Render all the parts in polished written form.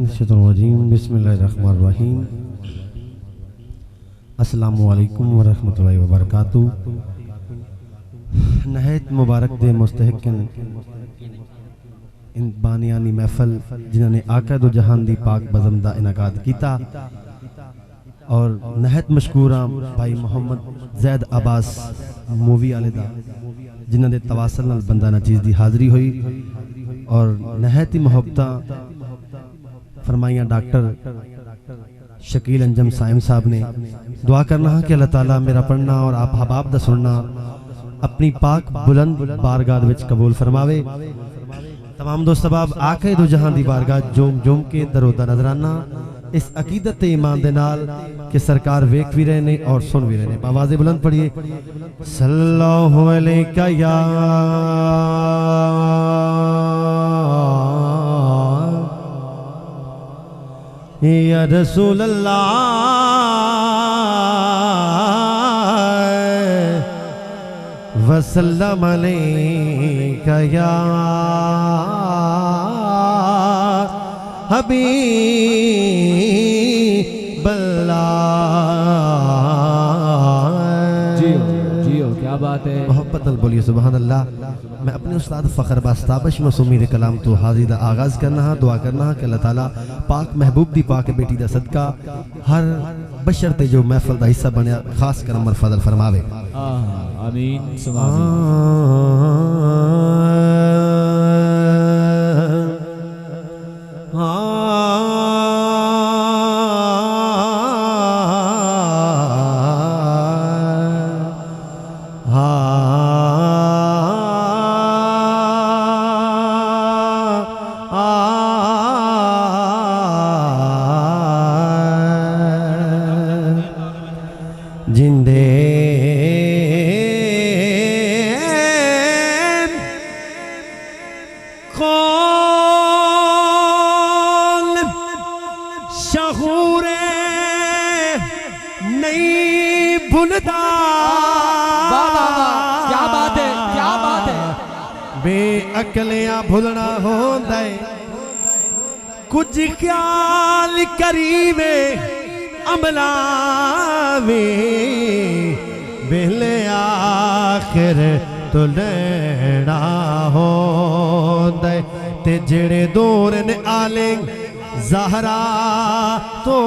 बिस्मिल्लाहिर्रहमानिर्रहीम। अस्सलामु अलैकुम वरहमतुल्लाहि वबरकातुहू। नहायत मुबारक दे मुस्तहिक़न इन बानियानी महफल जिन्होंने आका दो जहान दी पाक बज़म दा इनाकाद कीता और नहायत मशकूर भाई मोहम्मद ज़ैद अब्बास मूवी वाले दा जिन्हों के तवासल नाल बंदा नचीज़ दी हाज़री हुई और नहायत ही मुहब्बतां फरमाइया डॉक्टर शकील अंजम साइम साहब ने। दुआ करना है कि अल्लाह ताला मेरा पढ़ना और आप हबाब दा सुनना अपनी पाक बुलंद बारगाह विच कबूल फरमावे। तमाम दोस्त अहबाब आके दो जहां दी बारगाह जोम जोम के दरोदा नजराना इस अकीदत ते ईमान दे नाल कि सरकार वेख भी रहे ने और सुन भी रहे ने। आवाज़ें बुलंद पढ़िए सल्लल्लाहु अलैका या रसूल अल्लाह वसल्लम अलैका या हबीब अल्लाह। जियो जियो, क्या बात है। मोहब्बत बोलिए सुभान अल्लाह। मैं अपने उस्ताद फ़ख्र बास्ताबश मसूमी कलाम तो हाज़िर दा आगाज़ करना है। दुआ करना है कि अल्लाह ताला पाक महबूब दी पाक बेटी दा सदका हर बशर ते जो महफल दा हिस्सा बनया खास कर अमर फजल फरमावे। आमीन जिंदे कौन शहूरे नहीं भूलता। क्या बात है, क्या बात है। बेअकलियां भूलना होंदा है कुछ ख्याल करीवे अमला में बेले आखिर तो लेना होंदा ते जेड़े दूर ने आले ज़हरा तो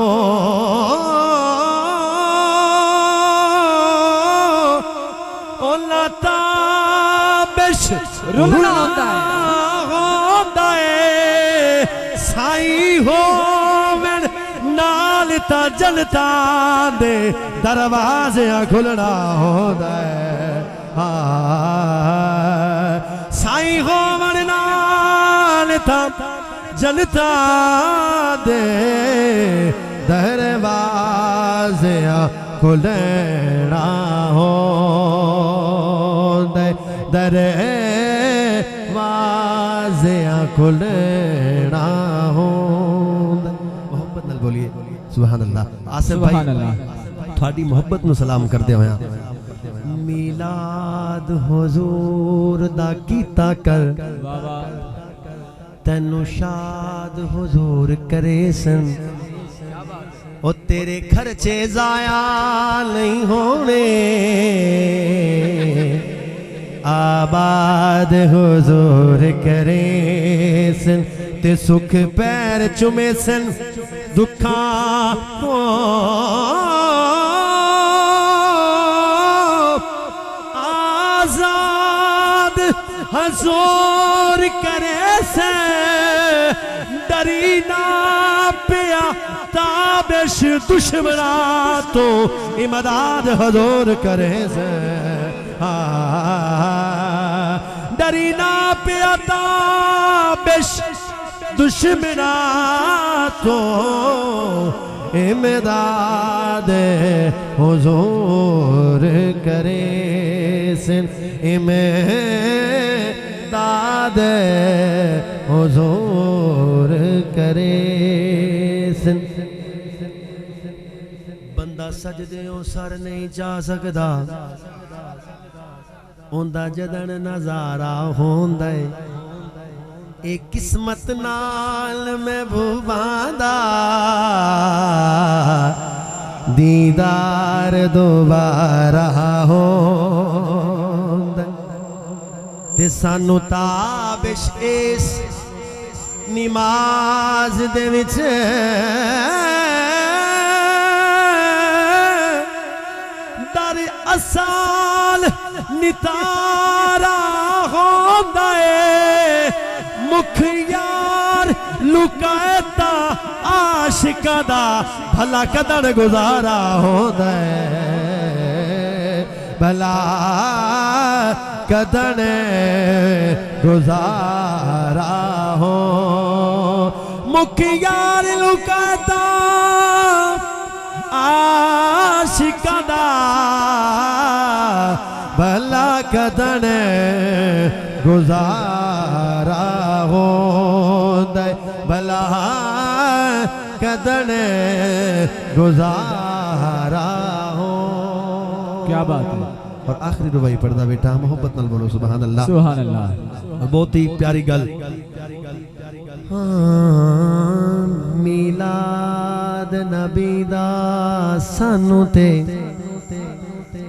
ताबिश रुलना होंदा है साई हो नाल ता जनता दे दरवाजे खुलना होंदा है। साई हो नाल ता जनता दे दरवाजे खुलना होंदा है। दरवाजे खुलना होंदा। मोहब्बत नाल बोलिए सुभान अल्लाह। आसिफ भाई थोड़ी मोहब्बत नु सलाम करदे होया मिलाद हुजूर दा कीता कर तैनू शाद हुजूर करे सन ओ तेरे खर्चे जाया नहीं होने आबाद हुजूर करे सन ते सुख पैर चुमे सन दुखा आजाद हजूर करे से डरी ना पिया ताबिश दुश्मना तो इमदाद हजूर करे से डरी ना पिया ताबिश दुश्मना तो इमदाद हुजूर करे सिन इमदाद हुजूर करे सिन। बंदा सजदे सर नहीं जा सकता उंदा जदन नजारा होंदा है एक किस्मत नाल महबूबा दा दीदार दोबारा होंदा ते सानू ताबिश इस नमाज दे विच दर असाल नितारा होंदा है मुख यार लुकाता आशिका दा भला कदर गुजारा होंदा है भला कदर गुजारा हो मुख यार लुकाता आशिका दा भला कदर गुजारा हो भला कदर गुजारा हो। क्या बात है। और आखिरी रुबाई पढ़दा बेटा मोहब्बत नाल बोलो सुभान अल्लाह सुभान अल्लाह। बहुत ही प्यारी गल मिलाद नबी दा सानू ते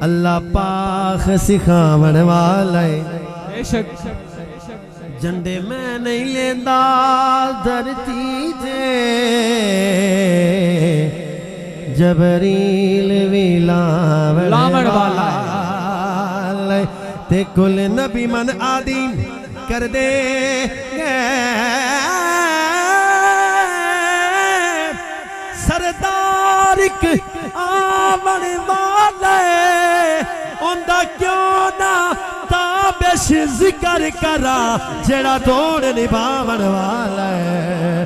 अल्लाह पाक सिखावण वाला है बेशक झंडे मैं नहीं लेंदा धरती ते जबरील भी लावण वाला ते कुल नबी मन आदि कर दे सरदार आवन वाले उनका क्यों ना ताबिश जिक्र करा जेड़ा तोड़ निभावन वाला है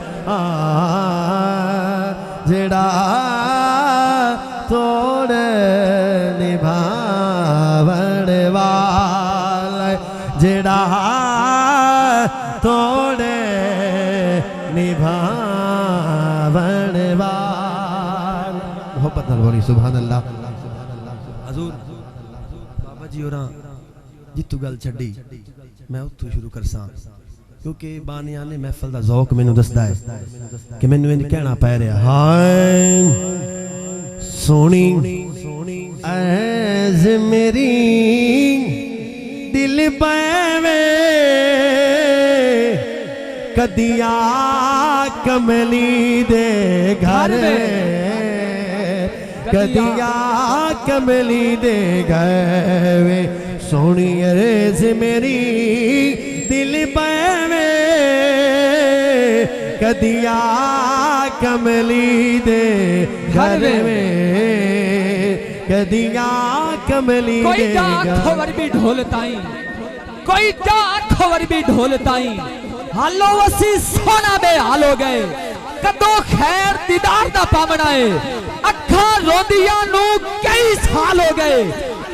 जेड़ा तोड़ निभावन वाला जेड़ा तोड़े निभावन वाला मोहब्बत नाल बोली सुभान अल्लाह। हजूर बाबा जी होरां जितू गल छड्डी मैं उत्थों शुरू करसां क्योंकि बानिया ने महफिल दा ज़ौक मैनू दसदा है कि मैनू इंज कहना पै रहा हाय सोनी ऐज मेरी दिल पैवे कदिया कमली दे घर कदिया कमली दे घर सोनी ऐज मेरी दिल पैवे कदिया कमली दे घर में कदिया कमली कोई खबर भी ढोलताई कोई खबर भी ढोलताई हालो वसी सोना बे हालो गए कदों खैर दीदार दा पावना है अखा रोंदियां नू कई साल हो गए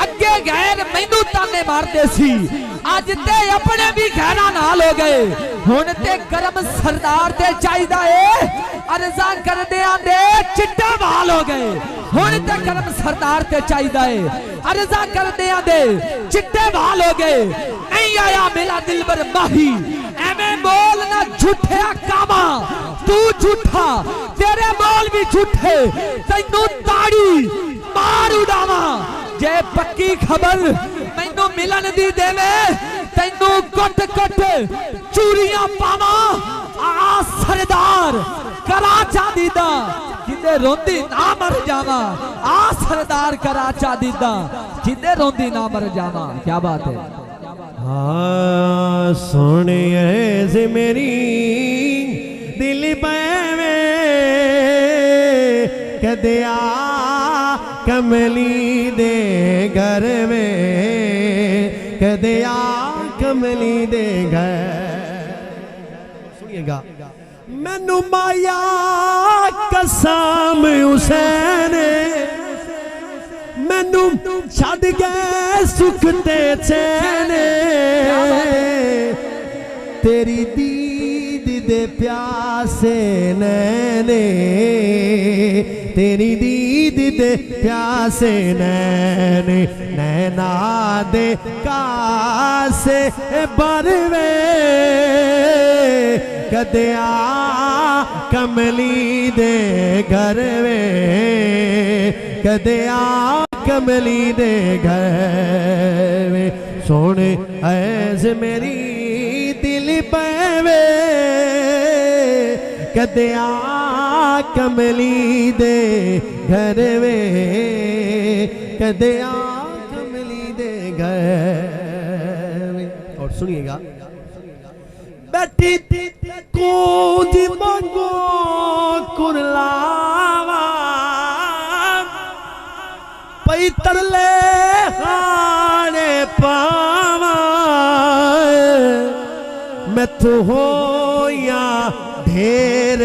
अगे गैर मैनू ताने मारते सी अज ते अपने भी खैरा नाल हो गए हुण ते गरम सरदार ते चाहिदा है अर्जा कर दे आंदे चिट्टा वाल हो गए हुण ते गरम सरदार ते चाहिदा है अर्जा कर दे आंदे चिट्टे वाल हो गए नहीं आया मेरा दिलबर माही एवें बोल ना झूठे कामा तू झूठा तेरे बोल भी झूठे तैनू ताड़ी मार उड़ावा जे पक्की खबर मैनू मिलन दी देवे तैनू कट कट चूड़ियां पावा आ सरदार करा चांदी दा जिंदे रोंदी ना मर जावा आ सरदार करा चांदी दा जिंदे रोंदी ना मर जावा। क्या बात है। हाँ सोने ऐसे मेरी दिल पैवे कदिया कमली दे घर में कदिया कमली दे घर सुनिएगा मैनू माया कसम हुसैन मैनू छड़ गए सुख ते चैन तेरी दीद दे प्यासे नैने तेरी दीद दे प्यासे नैने नैना दे कासे बरवे कदया कमली दे घर वे कदया कमली दे घर वे सोने ऐसे मेरी दिल पवे कदया कमली दे घर वे कदया कमली दे घर वे। और सुनिएगा बैठी कूद मंगो कुरलावा पई तरले हाने पावा मैं तो हो या ढेर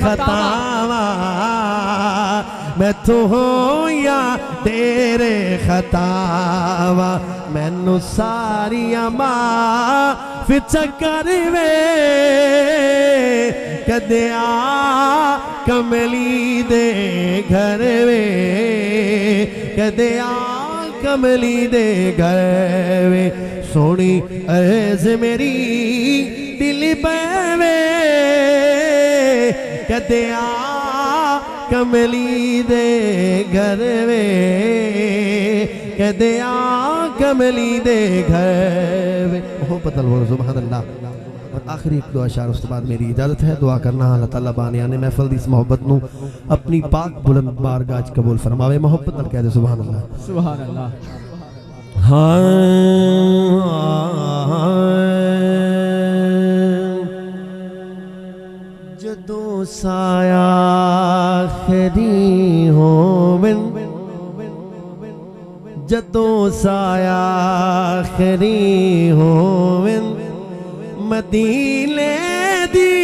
खतावा मैं तो हो या ढेर खतावा मैनू सारिया माफ चकर वे कदया कमली दे घर वे कदया कमली दे घर वे सोनी ऐज मेरी दिल पवे कदया कमली दे घर वे कदया कमली दे घर वे। मोहब्बत बोलो सुभान अल्लाह। और आखिरी एक दुआ शार उसके बाद मेरी इजाजत है। दुआ करना अल्लाह ताला बानियाने महफिल दी इस मोहब्बत नू अपनी पाक बुलंद बारगाह च कबूल फरमावे। मोहब्बत नाल कह दे सुभान अल्लाह सुभान अल्लाह। जदों साया आखिरी होवन जदों साया आखिरी होवन मदीने दी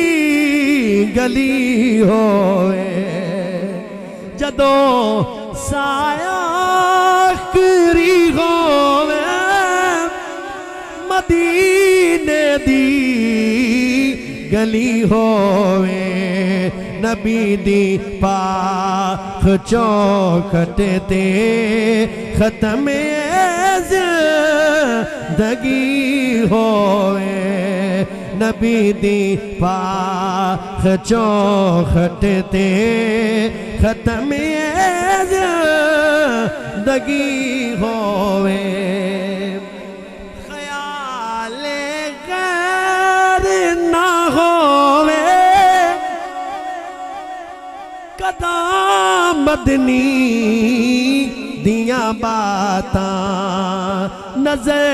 गली होवे जदों साया आखिरी होवे मदीने दी गली होवे नबी दी पाख चौखट ते खत्म जिंदगी होवे नबी दी पाख चौखट ते खत्म जिंदगी होवे ख्याले गैर ना होवे कदा मदनी दिया बातां नजर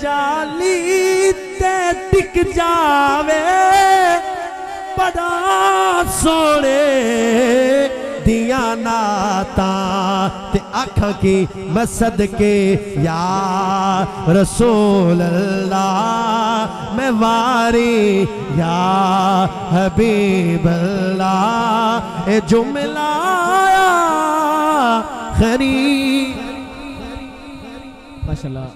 जाली ते टिक जावे बड़ा सोने दिया नाता ते आखा की मसद के या रसूल अल्लाह मैं वारी या हबीब अल्लाह ए जुमला खरी माशाल्लाह।